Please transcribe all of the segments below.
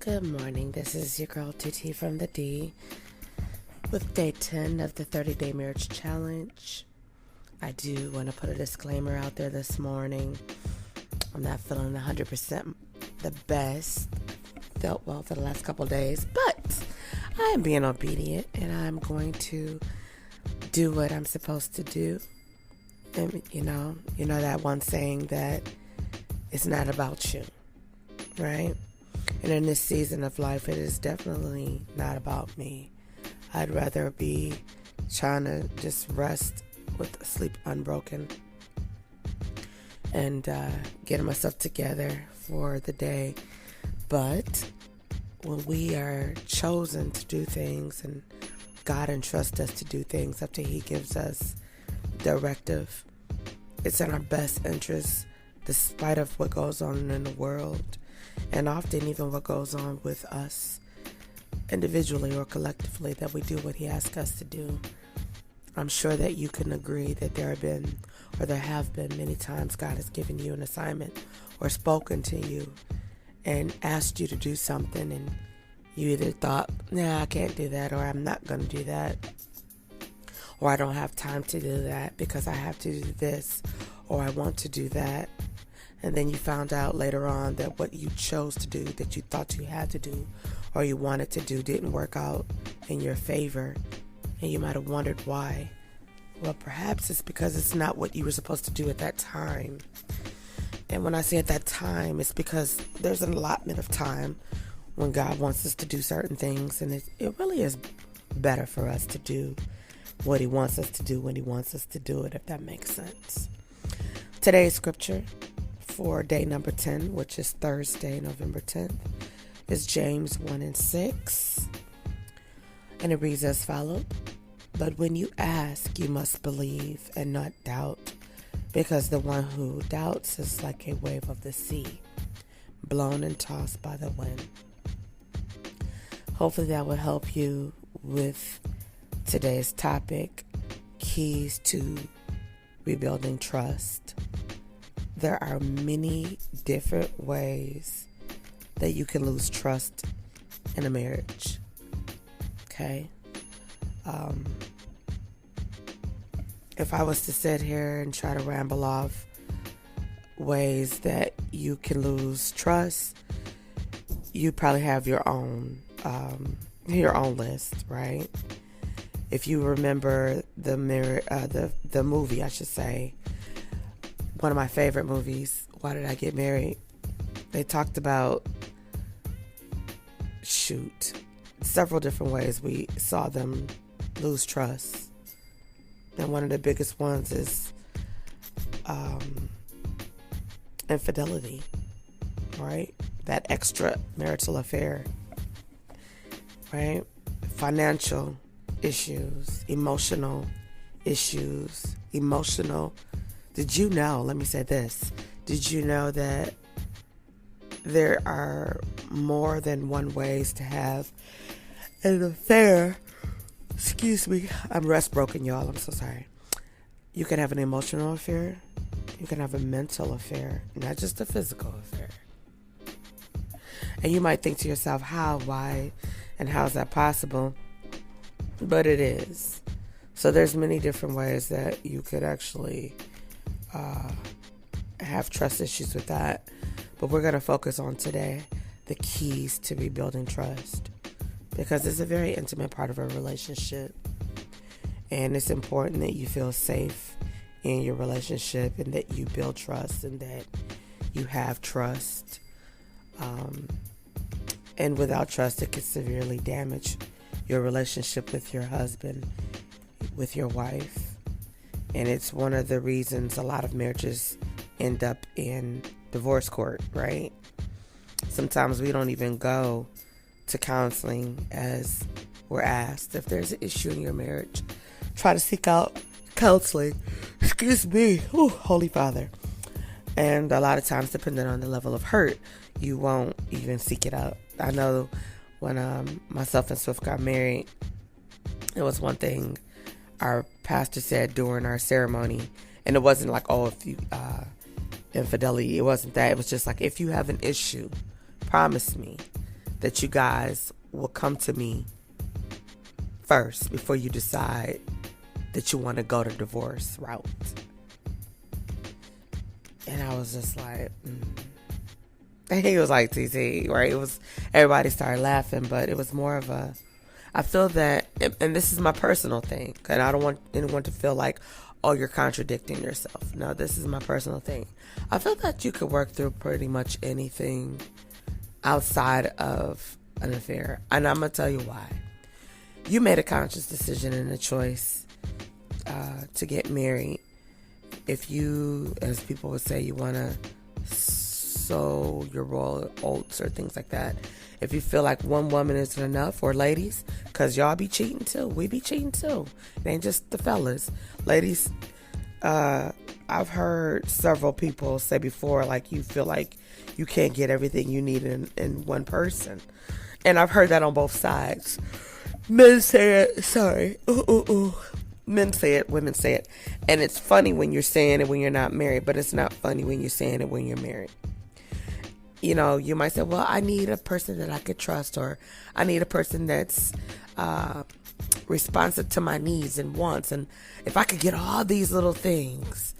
Good morning. This is your girl TTFromTheD with day 10 of the 30-day marriage challenge. I do want to put a disclaimer out there this morning. I'm not feeling 100% the best. Felt well for the last couple of days, but I am being obedient and I'm going to do what I'm supposed to do. And you know that one saying that it's not about you, right? And in this season of life, it is definitely not about me. I'd rather be trying to just rest with sleep unbroken and getting myself together for the day. But when we are chosen to do things and God entrusts us to do things after He gives us directive, it's in our best interest, despite of what goes on in the world, and often even what goes on with us individually or collectively, that we do what He asks us to do. I'm sure that you can agree that there have been many times God has given you an assignment or spoken to you and asked you to do something, and you either thought, nah, I can't do that, or I'm not going to do that, or I don't have time to do that because I have to do this, or I want to do that. And then you found out later on that what you chose to do, that you thought you had to do or you wanted to do, didn't work out in your favor. And you might have wondered why. Well, perhaps it's because it's not what you were supposed to do at that time. And when I say at that time, it's because there's an allotment of time when God wants us to do certain things. And it really is better for us to do what He wants us to do when He wants us to do it, if that makes sense. Today's scripture for day number 10, which is Thursday, November 10th, is James 1:6. And it reads as follows: But when you ask, you must believe and not doubt, because the one who doubts is like a wave of the sea, blown and tossed by the wind. Hopefully that will help you with today's topic, keys to rebuilding trust. There are many different ways that you can lose trust in a marriage. Okay? If I was to sit here and try to ramble off ways that you can lose trust, you probably have your own list, right? If you remember the movie, I should say, one of my favorite movies, Why Did I Get Married? They talked about, several different ways we saw them lose trust. And one of the biggest ones is infidelity, right? That extramarital affair, right? Financial issues, emotional issues, Did you know that there are more than one ways to have an affair? Excuse me, I'm rest broken, y'all. I'm so sorry. You can have an emotional affair. You can have a mental affair, not just a physical affair. And you might think to yourself, how, why, and how is that possible? But it is. So there's many different ways that you could actually have trust issues with that. But we're going to focus on today the keys to rebuilding trust, because it's a very intimate part of a relationship, and it's important that you feel safe in your relationship and that you build trust and that you have trust. And without trust, it can severely damage your relationship with your husband, with your wife. And it's one of the reasons a lot of marriages end up in divorce court, right? Sometimes we don't even go to counseling as we're asked. If there's an issue in your marriage, try to seek out counseling. Excuse me. Ooh, Holy Father. And a lot of times, depending on the level of hurt, you won't even seek it out. I know when myself and Swift got married, it was one thing our pastor said during our ceremony, and it wasn't like, if you infidelity, it wasn't that. It was just like, if you have an issue, promise me that you guys will come to me first before you decide that you want to go the divorce route. And I was just like, And he was like, TT, right? It was, everybody started laughing, but it was more of a, I feel that, and this is my personal thing, and I don't want anyone to feel like, oh, you're contradicting yourself. No, this is my personal thing. I feel that you could work through pretty much anything outside of an affair. And I'm going to tell you why. You made a conscious decision and a choice to get married. If you, as people would say, you want to sow your royal oats or things like that. If you feel like one woman isn't enough, or ladies, because y'all be cheating too. We be cheating too. It ain't just the fellas. Ladies, I've heard several people say before, like, you feel like you can't get everything you need in one person. And I've heard that on both sides. Men say it, sorry. Men say it, women say it. And it's funny when you're saying it when you're not married, but it's not funny when you're saying it when you're married. You know, you might say, well, I need a person that I could trust, or I need a person that's responsive to my needs and wants. And if I could get all these little things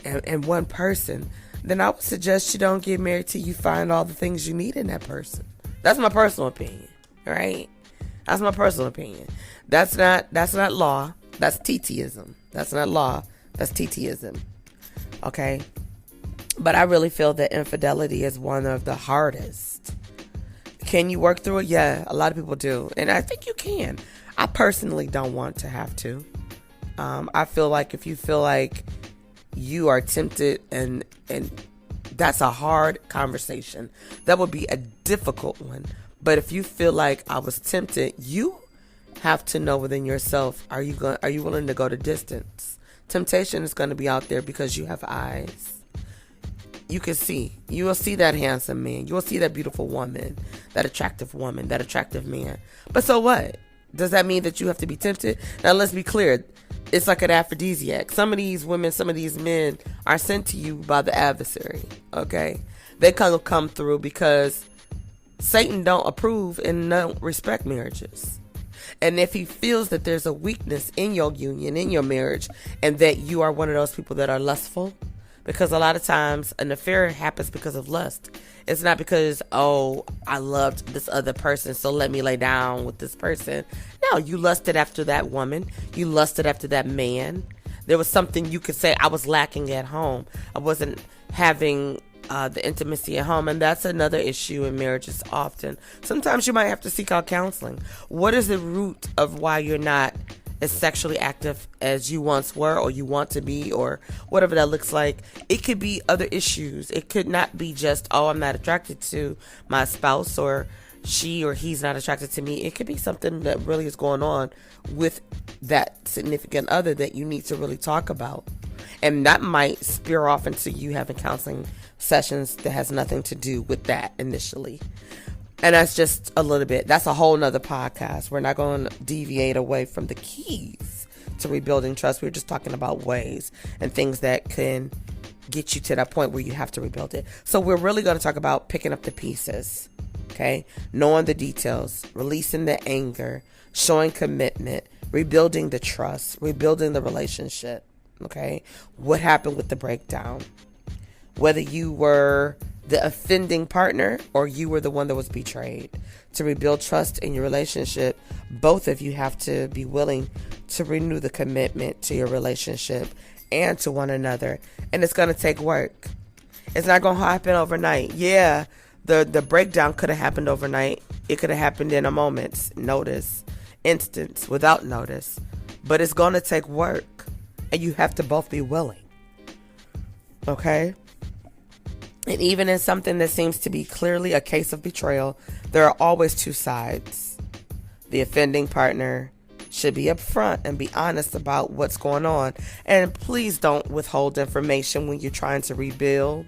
in one person, then I would suggest you don't get married till you find all the things you need in that person. That's my personal opinion, right? That's my personal opinion. That's not law. That's TTism. That's not law. That's TTism. Okay? But I really feel that infidelity is one of the hardest. Can you work through it? Yeah, a lot of people do. And I think you can. I personally don't want to have to. I feel like if you feel like you are tempted, and that's a hard conversation. That would be a difficult one. But if you feel like I was tempted, you have to know within yourself, are you willing to go the distance? Temptation is going to be out there because you have eyes. You can see. You will see that handsome man. You will see that beautiful woman, that attractive man. But so what? Does that mean that you have to be tempted? Now, let's be clear. It's like an aphrodisiac. Some of these women, some of these men are sent to you by the adversary. Okay? They come through because Satan don't approve and don't respect marriages. And if he feels that there's a weakness in your union, in your marriage, and that you are one of those people that are lustful, because a lot of times an affair happens because of lust. It's not because, oh, I loved this other person, so let me lay down with this person. No, you lusted after that woman. You lusted after that man. There was something you could say, I was lacking at home. I wasn't having the intimacy at home. And that's another issue in marriages often. Sometimes you might have to seek out counseling. What is the root of why you're not as sexually active as you once were, or you want to be, or whatever that looks like? It could be other issues. It could not be just, oh, I'm not attracted to my spouse, or she or he's not attracted to me. It could be something that really is going on with that significant other that you need to really talk about. And that might spear off into you having counseling sessions that has nothing to do with that initially. And that's just a little bit. That's a whole nother podcast. We're not going to deviate away from the keys to rebuilding trust. We're just talking about ways and things that can get you to that point where you have to rebuild it. So we're really going to talk about picking up the pieces. Okay? Knowing the details, releasing the anger, showing commitment, rebuilding the trust, rebuilding the relationship. Okay? What happened with the breakdown? Whether you were the offending partner or you were the one that was betrayed. To rebuild trust in your relationship, both of you have to be willing to renew the commitment to your relationship and to one another. And it's going to take work. It's not going to happen overnight. Yeah, the breakdown could have happened overnight. It could have happened in a moment's notice, instance, without notice. But it's going to take work. And you have to both be willing. Okay? And even in something that seems to be clearly a case of betrayal, there are always two sides. The offending partner should be upfront and be honest about what's going on. And please don't withhold information when you're trying to rebuild.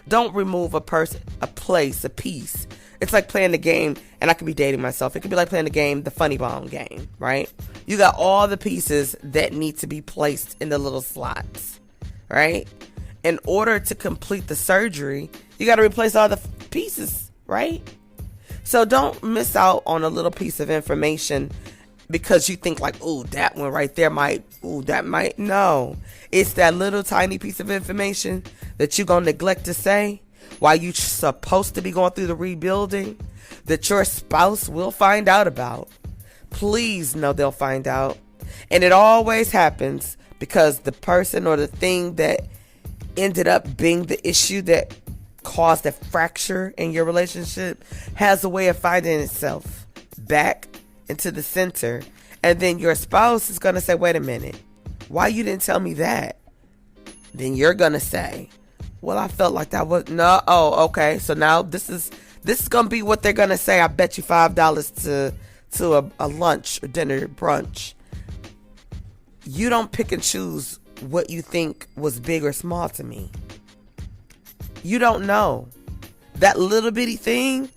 Don't remove a person, a place, a piece. It's like playing the game, and I could be dating myself. It could be like playing the game, the funny bone game, right? You got all the pieces that need to be placed in the little slots, right? In order to complete the surgery, you got to replace all the pieces, right? So don't miss out on a little piece of information because you think like, ooh, that one right there might. No. It's that little tiny piece of information that you're going to neglect to say while you're supposed to be going through the rebuilding that your spouse will find out about. Please know they'll find out. And it always happens because the person or the thing that ended up being the issue that caused a fracture in your relationship has a way of finding itself back into the center. And then your spouse is going to say, wait a minute, why you didn't tell me that? Then you're going to say, well, I felt like that was, no, oh, okay. So now this is going to be what they're going to say. I bet you $5 to a lunch or dinner brunch. You don't pick and choose what you think was big or small to me. You don't know. That little bitty thing,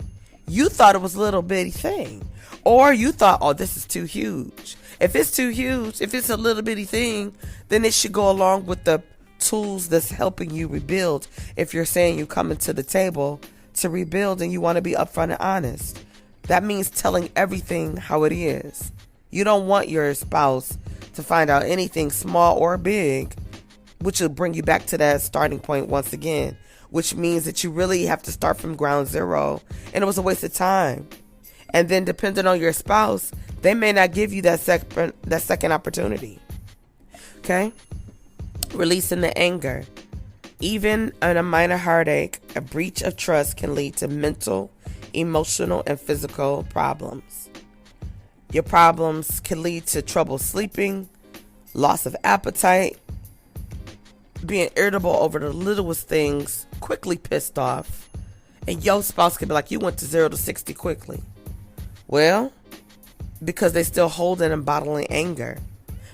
you thought it was a little bitty thing. Or you thought, oh, this is too huge. If it's too huge, if it's a little bitty thing, then it should go along with the tools that's helping you rebuild. If you're saying you're coming to the table to rebuild and you want to be upfront and honest, that means telling everything how it is. You don't want your spouse to find out anything small or big, which will bring you back to that starting point once again, which means that you really have to start from ground zero, and it was a waste of time. And then depending on your spouse, they may not give you that second opportunity. Okay? Releasing the anger. Even in a minor heartache, a breach of trust can lead to mental, emotional, and physical problems. Your problems can lead to trouble sleeping, loss of appetite, being irritable over the littlest things, quickly pissed off, and your spouse can be like, you went to 0 to 60 quickly. Well, because they still holding and bottling anger.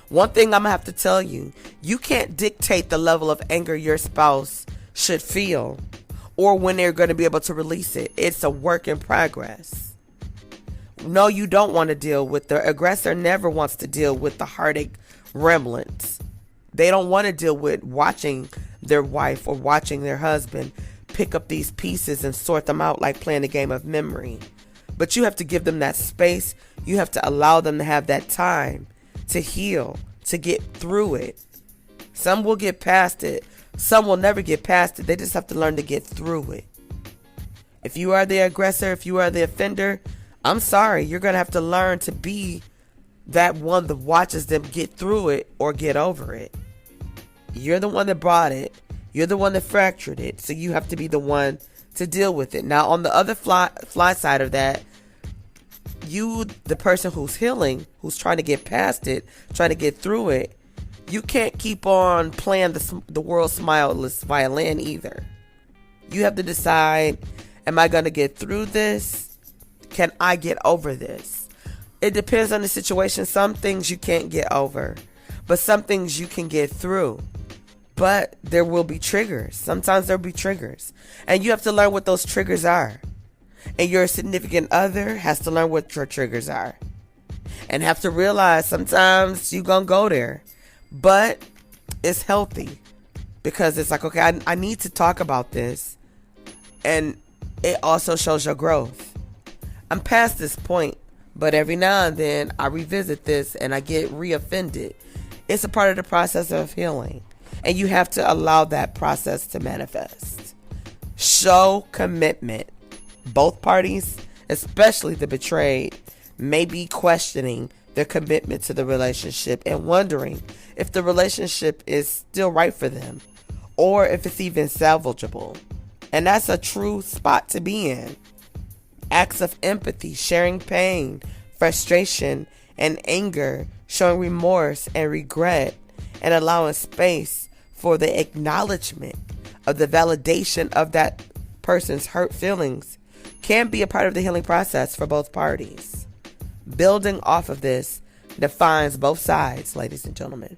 One thing I'm going to have to tell you, you can't dictate the level of anger your spouse should feel or when they're going to be able to release it. It's a work in progress. No, you don't want to deal with the aggressor. Never wants to deal with the heartache remnants. They don't want to deal with watching their wife or watching their husband pick up these pieces and sort them out like playing a game of memory. But you have to give them that space. You have to allow them to have that time to heal, to get through it. Some will get past it. Some will never get past it. They just have to learn to get through it. If you are the aggressor, if you are the offender, I'm sorry. You're going to have to learn to be that one that watches them get through it or get over it. You're the one that brought it. You're the one that fractured it. So you have to be the one to deal with it. Now, on the other fly side of that, you, the person who's healing, who's trying to get past it, trying to get through it, you can't keep on playing the world's smileless violin either. You have to decide, am I going to get through this? Can I get over this? It depends on the situation. Some things you can't get over, but some things you can get through. But there will be triggers. Sometimes there'll be triggers. And you have to learn what those triggers are. And your significant other has to learn what your triggers are. And have to realize sometimes you're going to go there. But it's healthy. Because it's like, okay, I need to talk about this. And it also shows your growth. I'm past this point. But every now and then I revisit this and I get reoffended. It's a part of the process of healing. And you have to allow that process to manifest. Show commitment. Both parties, especially the betrayed, may be questioning their commitment to the relationship and wondering if the relationship is still right for them or if it's even salvageable. And that's a true spot to be in. Acts of empathy, sharing pain, frustration, and anger, showing remorse and regret, and allowing space for the acknowledgement of the validation of that person's hurt feelings can be a part of the healing process for both parties. Building off of this defines both sides, ladies and gentlemen.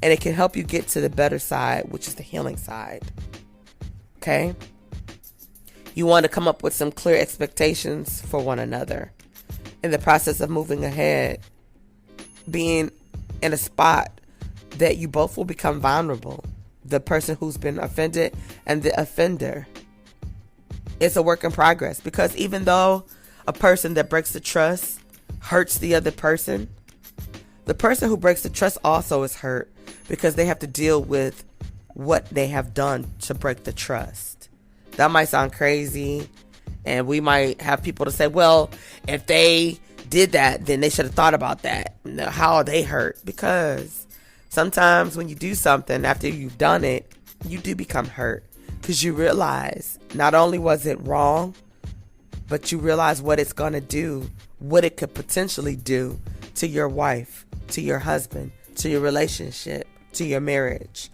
And it can help you get to the better side, which is the healing side. Okay? You want to come up with some clear expectations for one another in the process of moving ahead, being in a spot that you both will become vulnerable. The person who's been offended and the offender. It's a work in progress because even though a person that breaks the trust hurts the other person, the person who breaks the trust also is hurt because they have to deal with what they have done to break the trust. That might sound crazy, and we might have people to say, well, if they did that, then they should have thought about that. How are they hurt? Because sometimes when you do something after you've done it, you do become hurt because you realize not only was it wrong, but you realize what it's going to do, what it could potentially do to your wife, to your husband, to your relationship, to your marriage.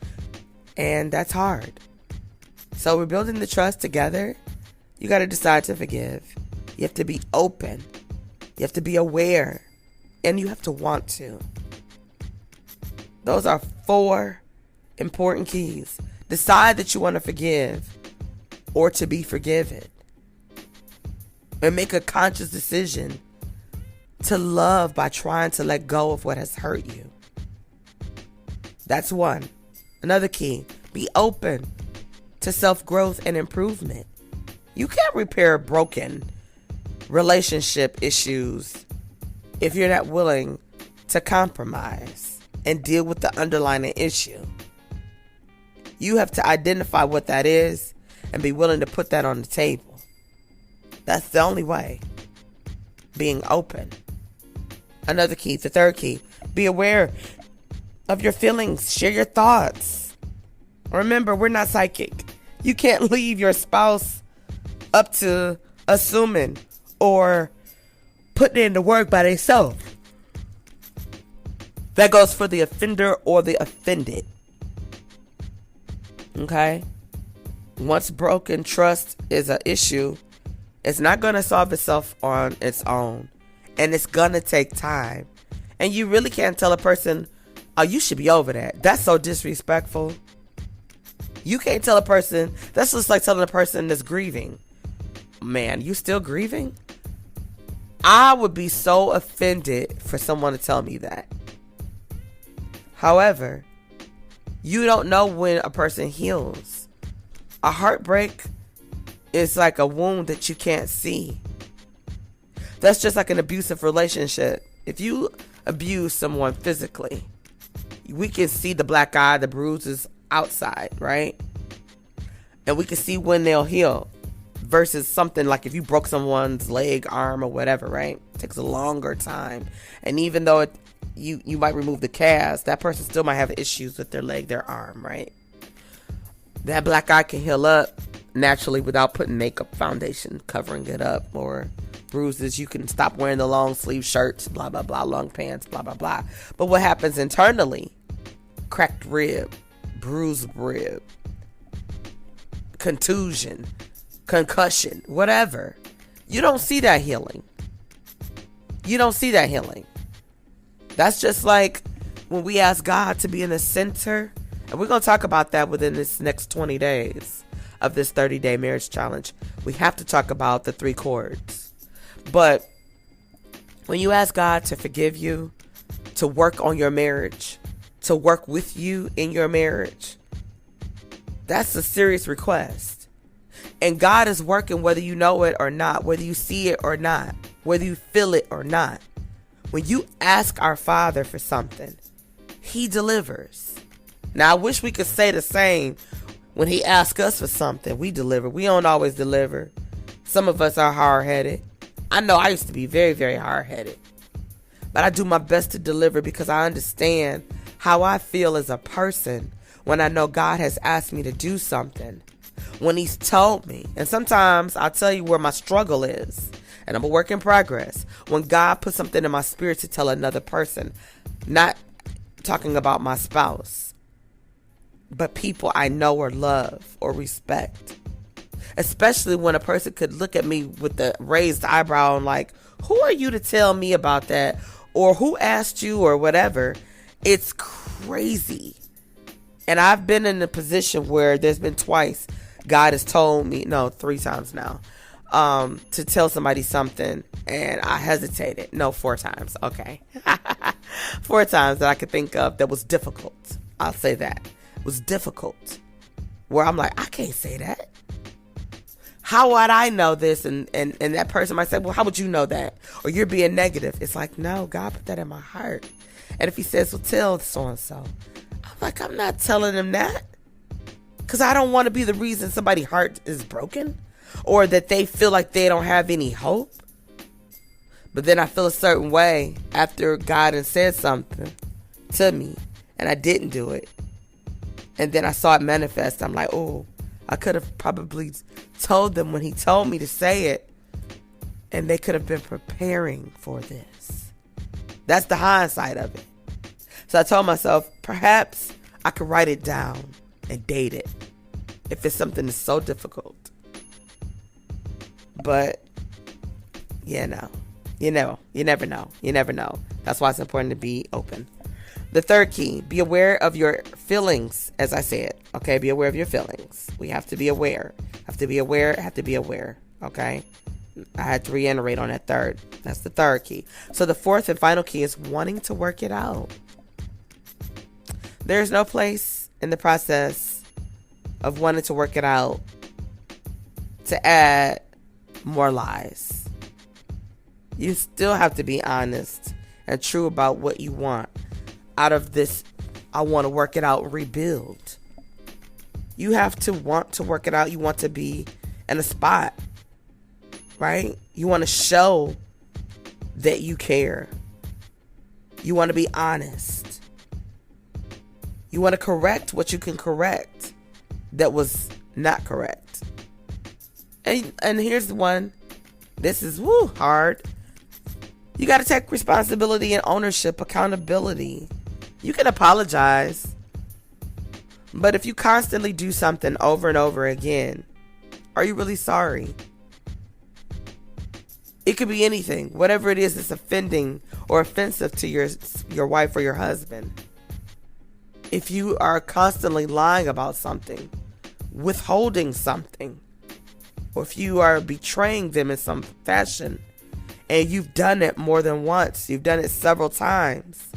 And that's hard. So we're building the trust together. You got to decide to forgive. You have to be open. You have to be aware. And you have to want to. Those are 4 important keys. Decide that you want to forgive or to be forgiven. And make a conscious decision to love by trying to let go of what has hurt you. That's 1. Another key, be open to self-growth and improvement. You can't repair broken relationship issues if you're not willing to compromise and deal with the underlying issue. You have to identify what that is and be willing to put that on the table. That's the only way. Being open. Another key, the 3rd key, be aware of your feelings. Share your thoughts. Remember, we're not psychic. You can't leave your spouse up to assuming or putting in the work by themselves. That goes for the offender or the offended. Okay? Once broken trust is an issue, it's not going to solve itself on its own. And it's going to take time. And you really can't tell a person, oh, you should be over that. That's so disrespectful. You can't tell a person, that's just like telling a person that's grieving, man, you still grieving? I would be so offended for someone to tell me that. However, you don't know when a person heals. A heartbreak is like a wound that you can't see. That's just like an abusive relationship. If you abuse someone physically, we can see the black eye, the bruises outside, right? And we can see when they'll heal. Versus something like if you broke someone's leg, arm, or whatever, right? It takes a longer time. And even though you might remove the cast, that person still might have issues with their leg, their arm, right? That black eye can heal up naturally without putting makeup, foundation, covering it up, or bruises. You can stop wearing the long sleeve shirts, blah, blah, blah, long pants, blah, blah, blah. But what happens internally? Cracked rib, bruised rib, contusion, concussion, whatever. You don't see that healing. You don't see that healing. That's just like when we ask God to be in the center. And we're going to talk about that within this next 20 days of this 30-day marriage challenge. We have to talk about the 3 chords. But when you ask God to forgive you, to work on your marriage, to work with you in your marriage, that's a serious request. And God is working whether you know it or not, whether you see it or not, whether you feel it or not. When you ask our Father for something, He delivers. Now, I wish we could say the same when He asks us for something. We deliver. We don't always deliver. Some of us are hard-headed. I know I used to be very, very hard-headed. But I do my best to deliver because I understand how I feel as a person when I know God has asked me to do something. When He's told me. And sometimes I'll tell you where my struggle is. And I'm a work in progress. When God puts something in my spirit to tell another person. Not talking about my spouse. But people I know or love or respect. Especially when a person could look at me with the raised eyebrow and like, who are you to tell me about that? Or who asked you or whatever. It's crazy. And I've been in a position where there's been twice God has told me, 3 times now, to tell somebody something, and I hesitated. 4 times. Okay. 4 times that I could think of that was difficult. I'll say that. It was difficult. Where I'm like, I can't say that. how would I know this? And that person might say, well, how would you know that? Or you're being negative. It's like, no, God put that in my heart. And if he says, well, tell so-and-so. I'm like, I'm not telling him that. Because I don't want to be the reason somebody's heart is broken. Or that they feel like they don't have any hope. But then I feel a certain way after God had said something to me. And I didn't do it. And then I saw it manifest. I'm like, oh, I could have probably told them when he told me to say it. And they could have been preparing for this. That's the hindsight of it. So I told myself, perhaps I could write it down and date it if it's something that's so difficult. But, you never know. That's why it's important to be open. The third key, be aware of your feelings, as I said. Okay, be aware of your feelings. We have to be aware. Have to be aware. Okay? I had to reiterate on that third. That's the third key. So the fourth and final key is wanting to work it out. There's no place in the process of wanting to work it out to add more lies. You still have to be honest and true about what you want out of this. I want to work it out, rebuild. You have to want to work it out. You want to be in a spot, right? You want to show that you care. You want to be honest. You want to correct what you can correct that was not correct. And here's the one. This is hard. You got to take responsibility and ownership, accountability. You can apologize. But if you constantly do something over and over again, are you really sorry? It could be anything. Whatever it is that's offending or offensive to your wife or your husband. If you are constantly lying about something, withholding something, or if you are betraying them in some fashion, and you've done it more than once, you've done it several times,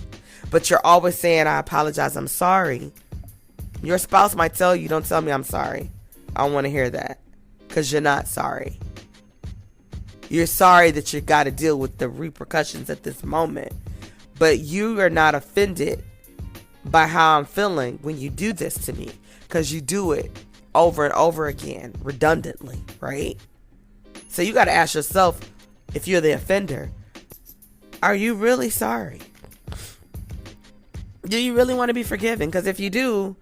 but you're always saying, I apologize, I'm sorry. Your spouse might tell you, don't tell me I'm sorry. I don't want to hear that, because you're not sorry. You're sorry that you got to deal with the repercussions at this moment, but you are not offended by how I'm feeling when you do this to me, because you do it over and over again, redundantly, right? So you got to ask yourself, if you're the offender, are you really sorry? Do you really want to be forgiven? Because if you do,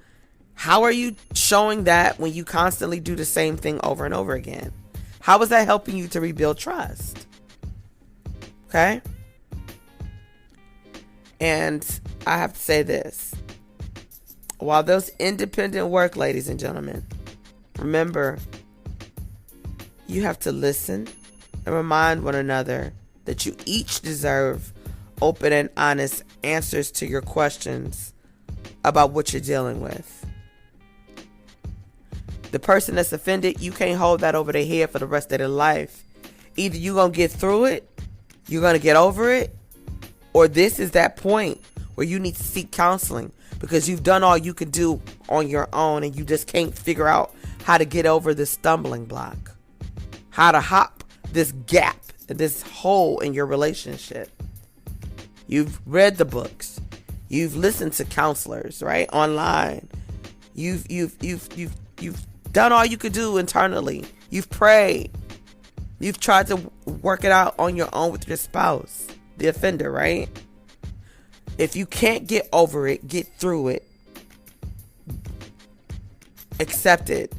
how are you showing that when you constantly do the same thing over and over again? How is that helping you to rebuild trust? Okay? And I have to say this. While those independent work, ladies and gentlemen, remember, you have to listen and remind one another that you each deserve open and honest answers to your questions about what you're dealing with. The person that's offended, you can't hold that over their head for the rest of their life. Either you're going to get through it, you're going to get over it, or this is that point where you need to seek counseling because you've done all you could do on your own and you just can't figure out how to get over this stumbling block, how to hop this gap, this hole in your relationship. You've read the books, you've listened to counselors, right, online. You've done all you could do internally. You've prayed. You've tried to work it out on your own with your spouse, the offender, right? If you can't get over it, get through it, accept it,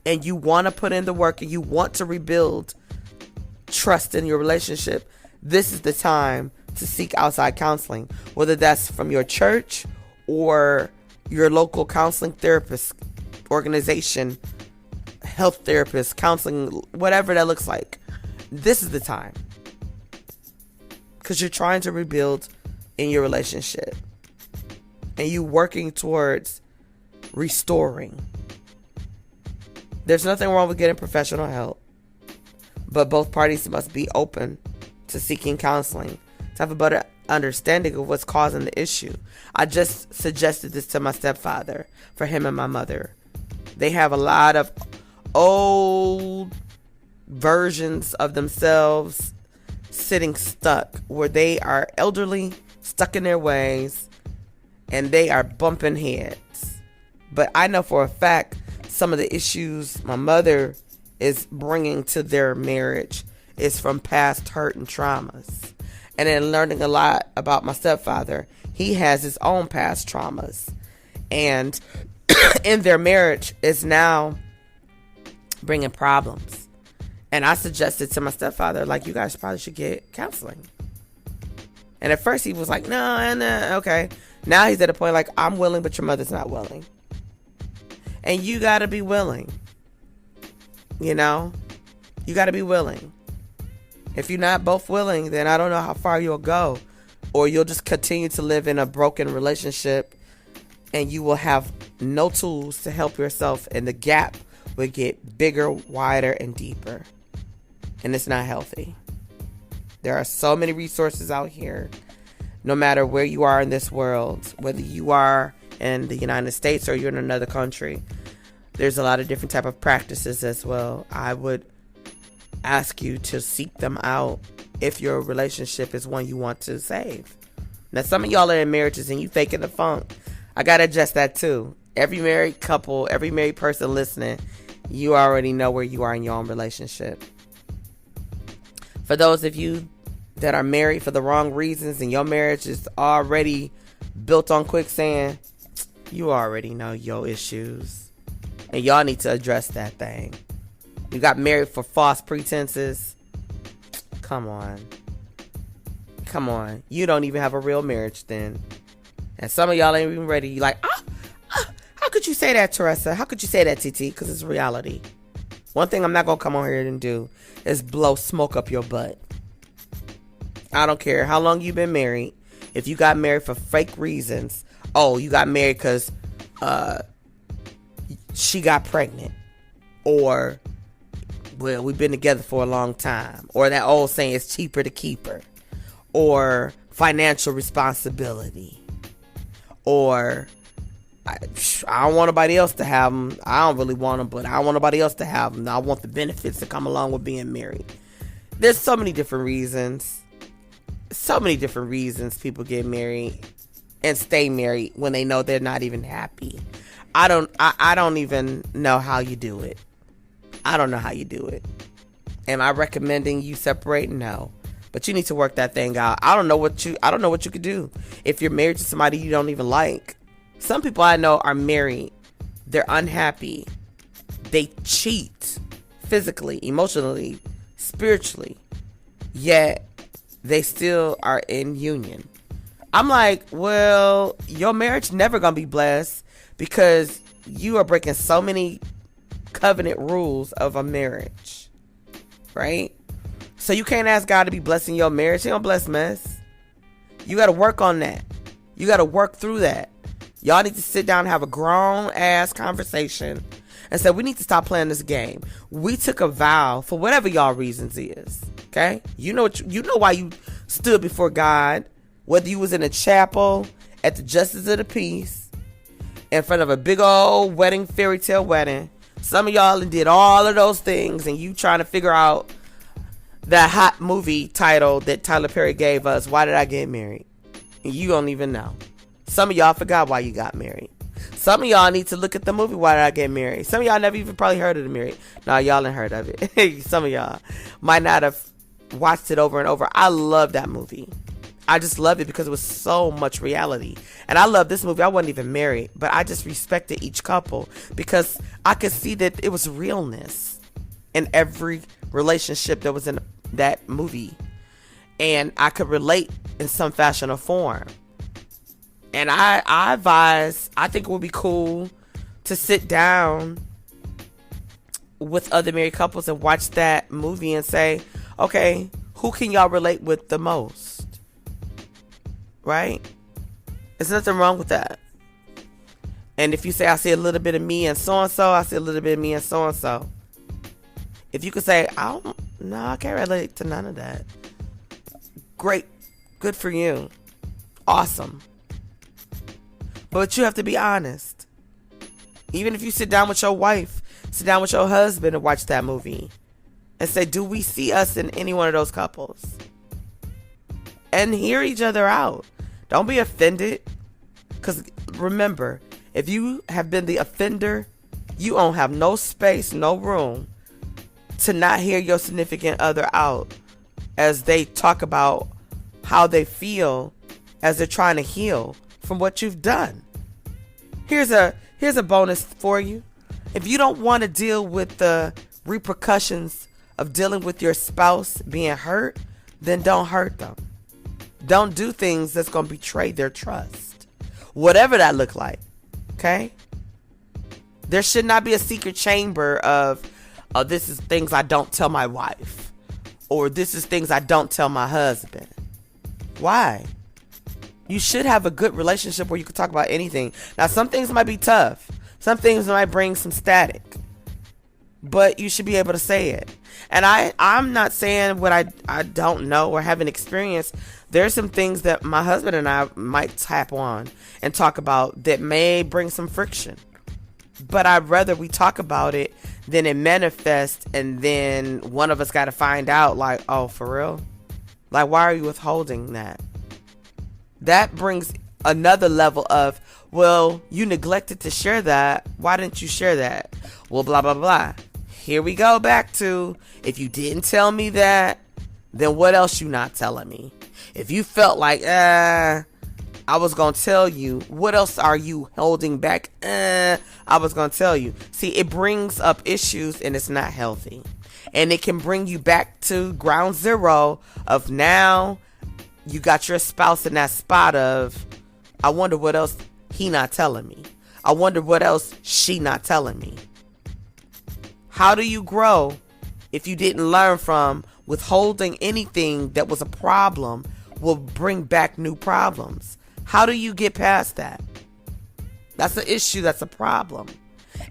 and you want to put in the work and you want to rebuild trust in your relationship, this is the time to seek outside counseling, whether that's from your church or your local counseling therapist organization, health therapist, counseling, whatever that looks like. This is the time, because you're trying to rebuild in your relationship and you working towards restoring. There's nothing wrong with getting professional help, but both parties must be open to seeking counseling to have a better understanding of what's causing the issue. I just suggested this to my stepfather for him and my mother. They have a lot of old versions of themselves sitting stuck, where they are elderly, stuck in their ways, and they are bumping heads. But I know for a fact some of the issues my mother is bringing to their marriage is from past hurt and traumas. And then learning a lot about my stepfather, he has his own past traumas. And in their marriage is now bringing problems. And I suggested to my stepfather, like, you guys probably should get counseling. And at first he was like, no, okay. Now he's at a point like, I'm willing, but your mother's not willing. And you got to be willing. You know? You got to be willing. If you're not both willing, then I don't know how far you'll go. Or you'll just continue to live in a broken relationship and you will have no tools to help yourself, and the gap will get bigger, wider, and deeper. And it's not healthy. There are so many resources out here, no matter where you are in this world, whether you are in the United States or you're in another country. There's a lot of different type of practices as well. I would ask you to seek them out if your relationship is one you want to save. Now, some of y'all are in marriages and you faking the funk. I got to adjust that too. Every married couple, every married person listening, you already know where you are in your own relationship. For those of you that are married for the wrong reasons and your marriage is already built on quicksand, you already know your issues. And y'all need to address that thing. You got married for false pretenses. Come on. You don't even have a real marriage then. And some of y'all ain't even ready. You like, how could you say that, Teresa? How could you say that, TT? Because it's reality. One thing I'm not going to come on here and do is blow smoke up your butt. I don't care how long you've been married. If you got married for fake reasons, you got married because she got pregnant. Or, well, we've been together for a long time. Or that old saying, it's cheaper to keep her. Or financial responsibility. Or I don't want nobody else to have them. I don't really want them, but I don't want nobody else to have them. I want the benefits that come along with being married. There's so many different reasons. So many different reasons people get married and stay married when they know they're not even happy. I don't even know how you do it. I don't know how you do it. Am I recommending you separate? No. But you need to work that thing out. I don't know what you could do if you're married to somebody you don't even like. Some people I know are married. They're unhappy. They cheat physically, emotionally, spiritually. Yet they still are in union. I'm like, well, your marriage never gonna be blessed because you are breaking so many covenant rules of a marriage, right? So you can't ask God to be blessing your marriage. He don't bless mess. You got to work on that. You got to work through that. Y'all need to sit down and have a grown ass conversation and say, we need to stop playing this game. We took a vow for whatever y'all reasons is. Okay? You know why you stood before God, whether you was in a chapel, at the Justice of the Peace, in front of a big old wedding, fairy tale wedding. Some of y'all did all of those things and you trying to figure out that hot movie title that Tyler Perry gave us, Why Did I Get Married? And you don't even know. Some of y'all forgot why you got married. Some of y'all need to look at the movie Why Did I Get Married? Some of y'all never even probably heard of the married. No, y'all ain't heard of it. Some of y'all might not have watched it over and over. I love that movie. I just loved it because it was so much reality. And I love this movie. I wasn't even married, but I just respected each couple because I could see that it was realness in every relationship that was in that movie. And I could relate in some fashion or form. And I think it would be cool to sit down with other married couples and watch that movie and say, okay, who can y'all relate with the most? Right? There's nothing wrong with that. And if you say, I see a little bit of me and so-and-so, I see a little bit of me and so-and-so. If you could say, I can't relate to none of that. Great. Good for you. Awesome. But you have to be honest. Even if you sit down with your wife, sit down with your husband and watch that movie and say, do we see us in any one of those couples? And hear each other out. Don't be offended. Because remember, if you have been the offender, you don't have no space, no room to not hear your significant other out as they talk about how they feel as they're trying to heal from what you've done. Here's a bonus for you. If you don't want to deal with the repercussions of dealing with your spouse being hurt, then don't hurt them. Don't do things that's going to betray their trust. Whatever that look like. Okay? There should not be a secret chamber of, oh, this is things I don't tell my wife. Or this is things I don't tell my husband. Why? You should have a good relationship where you can talk about anything. Now, some things might be tough. Some things might bring some static. But you should be able to say it. And I'm not saying what I don't know or haven't experienced. There's some things that my husband and I might tap on and talk about that may bring some friction. But I'd rather we talk about it than it manifests and then one of us got to find out like, oh, for real? Like, why are you withholding that? That brings another level of, well, you neglected to share that. Why didn't you share that? Well, blah, blah, blah. Here we go back to, if you didn't tell me that, then what else you not telling me? If you felt like, I was going to tell you, what else are you holding back? I was going to tell you. See, it brings up issues and it's not healthy. And it can bring you back to ground zero of now you got your spouse in that spot of, I wonder what else he not telling me. I wonder what else she not telling me. How do you grow if you didn't learn from withholding anything that was a problem will bring back new problems? How do you get past that? That's an issue. That's a problem.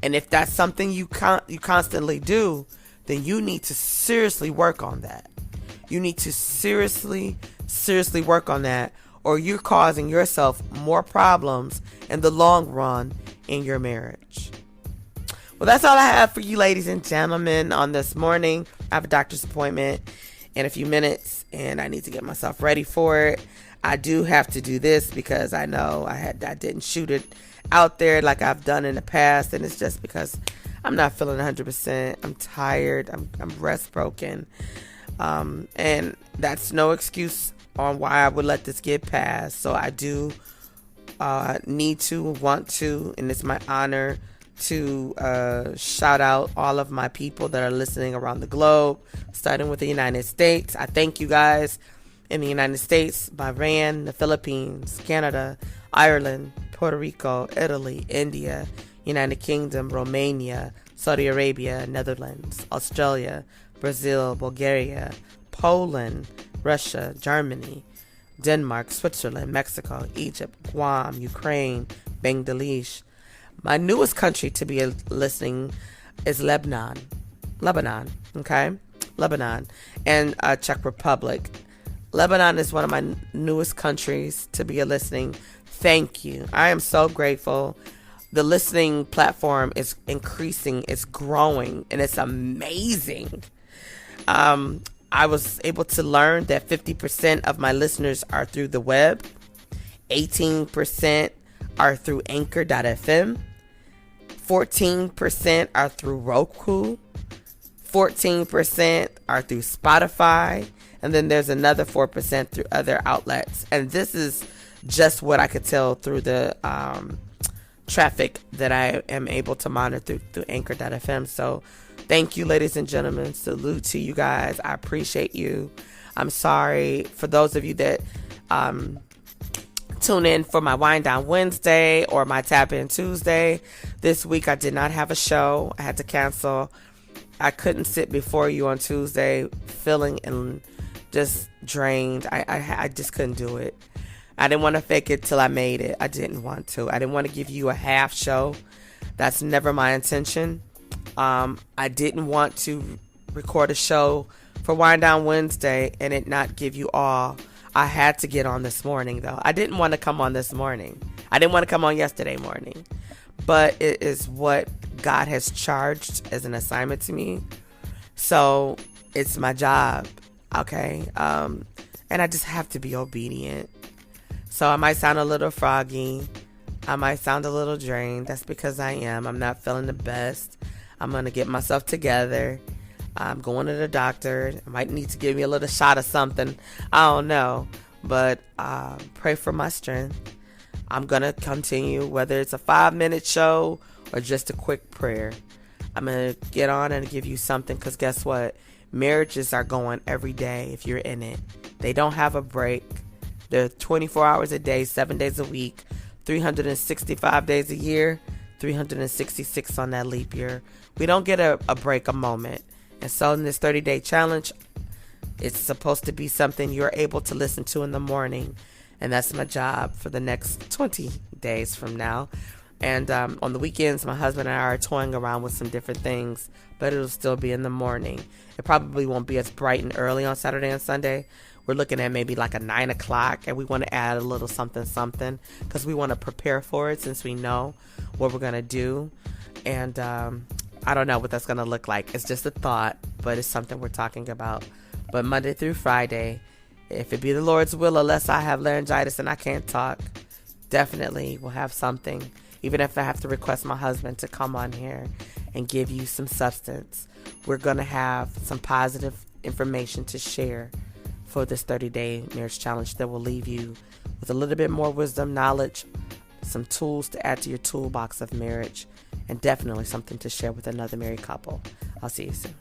And if that's something you constantly do, then you need to seriously work on that. You need to seriously work on that, or you're causing yourself more problems in the long run in your marriage. Well, that's all I have for you, ladies and gentlemen, on this morning. I have a doctor's appointment in a few minutes, and I need to get myself ready for it. I do have to do this because I know I didn't shoot it out there like I've done in the past, and it's just because I'm not feeling 100%. I'm tired. I'm rest broken, and that's no excuse on why I would let this get past. So I do want to, and it's my honor to shout out all of my people that are listening around the globe, starting with the United States. I thank you guys in the United States, Bahrain, the Philippines, Canada, Ireland, Puerto Rico, Italy, India, United Kingdom, Romania, Saudi Arabia, Netherlands, Australia, Brazil, Bulgaria, Poland, Russia, Germany, Denmark, Switzerland, Mexico, Egypt, Guam, Ukraine, Bangladesh. My newest country to be listening is Lebanon, okay? Lebanon, and Czech Republic. Lebanon is one of my newest countries to be listening. Thank you. I am so grateful. The listening platform is increasing, it's growing, and it's amazing. I was able to learn that 50% of my listeners are through the web, 18% are through Anchor.fm, 14% are through Roku, 14% are through Spotify, and then there's another 4% through other outlets. And this is just what I could tell through the traffic that I am able to monitor through Anchor.fm. So thank you, ladies and gentlemen. Salute to you guys. I appreciate you. I'm sorry for those of you that tune in for my Wind Down Wednesday or my Tap In Tuesday. This week I did not have a show. I had to cancel. I couldn't sit before you on Tuesday feeling and just drained. I just couldn't do it. I didn't want to fake it till I made it. I didn't want to. I didn't want to give you a half show. That's never my intention. I didn't want to record a show for Wind Down Wednesday and it not give you all. I had to get on this morning, though. I didn't want to come on this morning. I didn't want to come on yesterday morning. but it is what God has charged as an assignment to me. So it's my job, okay? And I just have to be obedient. So I might sound a little froggy. I might sound a little drained. That's because I am. I'm not feeling the best. I'm going to get myself together. I'm going to the doctor. I might need to give me a little shot of something. I don't know. But pray for my strength. I'm going to continue, whether it's a 5-minute show or just a quick prayer. I'm going to get on and give you something, because guess what? Marriages are going every day if you're in it. They don't have a break. They're 24 hours a day, 7 days a week, 365 days a year, 366 on that leap year. We don't get a break, a moment. And so in this 30-day challenge, it's supposed to be something you're able to listen to in the morning. And that's my job for the next 20 days from now. And on the weekends, my husband and I are toying around with some different things, but it'll still be in the morning. It probably won't be as bright and early on Saturday and Sunday. We're looking at maybe like a 9 o'clock, and we want to add a little something because we want to prepare for it since we know what we're going to do. And I don't know what that's going to look like. It's just a thought, but it's something we're talking about. But Monday through Friday, if it be the Lord's will, unless I have laryngitis and I can't talk, definitely we'll have something. Even if I have to request my husband to come on here and give you some substance, we're going to have some positive information to share for this 30-day marriage challenge that will leave you with a little bit more wisdom, knowledge, some tools to add to your toolbox of marriage, and definitely something to share with another married couple. I'll see you soon.